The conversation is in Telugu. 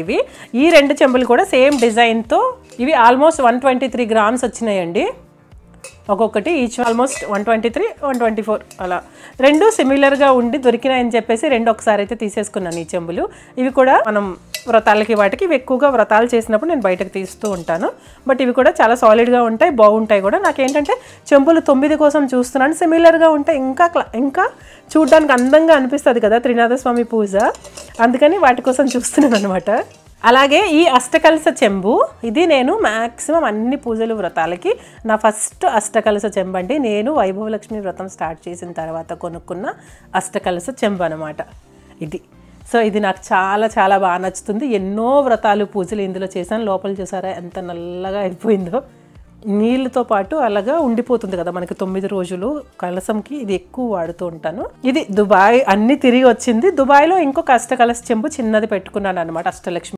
ఇవి ఈ రెండు చెంబులు కూడా సేమ్ డిజైన్తో ఇవి ఆల్మోస్ట్ 123 గ్రామ్స్ వచ్చినాయండి. ఒక్కొక్కటి ఈచ్ ఆల్మోస్ట్ 123, 124 అలా రెండు సిమిలర్గా ఉండి దొరికినాయని చెప్పేసి రెండు ఒకసారి అయితే తీసేసుకున్నాను ఈ చెంబులు. ఇవి కూడా మనం వ్రతాలకి వాటికి ఇవి ఎక్కువగా వ్రతాలు చేసినప్పుడు నేను బయటకు తీస్తూ ఉంటాను. బట్ ఇవి కూడా చాలా సాలిడ్గా ఉంటాయి, బాగుంటాయి కూడా. నాకేంటంటే చెంబులు 9 కోసం చూస్తున్నాను, సిమిలర్గా ఉంటాయి, ఇంకా చూడడానికి అందంగా అనిపిస్తుంది కదా త్రినాథస్వామి పూజ, అందుకని వాటి కోసం చూస్తున్నాను అనమాట. అలాగే ఈ అష్టకలశ చెంబు ఇది నేను మ్యాక్సిమం అన్ని పూజలు వ్రతాలకి నా ఫస్ట్ అష్టకలశ చెంబు అండి. నేను వైభవలక్ష్మి వ్రతం స్టార్ట్ చేసిన తర్వాత కొనుక్కున్న అష్టకలశ చెంబు అనమాట ఇది. సో ఇది నాకు చాలా చాలా బాగా నచ్చుతుంది. ఎన్నో వ్రతాలు పూజలు ఇందులో చేశాను. లోపల చూసారా ఎంత నల్లగా అయిపోయిందో, నీళ్ళతో పాటు అలాగా ఉండిపోతుంది కదా మనకి 9 రోజులు. కలసంకి ఇది ఎక్కువ వాడుతూ ఉంటాను. ఇది దుబాయ్ అన్ని తిరిగి వచ్చింది. దుబాయ్లో ఇంకొక అష్టకలశ చెంబు చిన్నది పెట్టుకున్నాను అనమాట, అష్టలక్ష్మి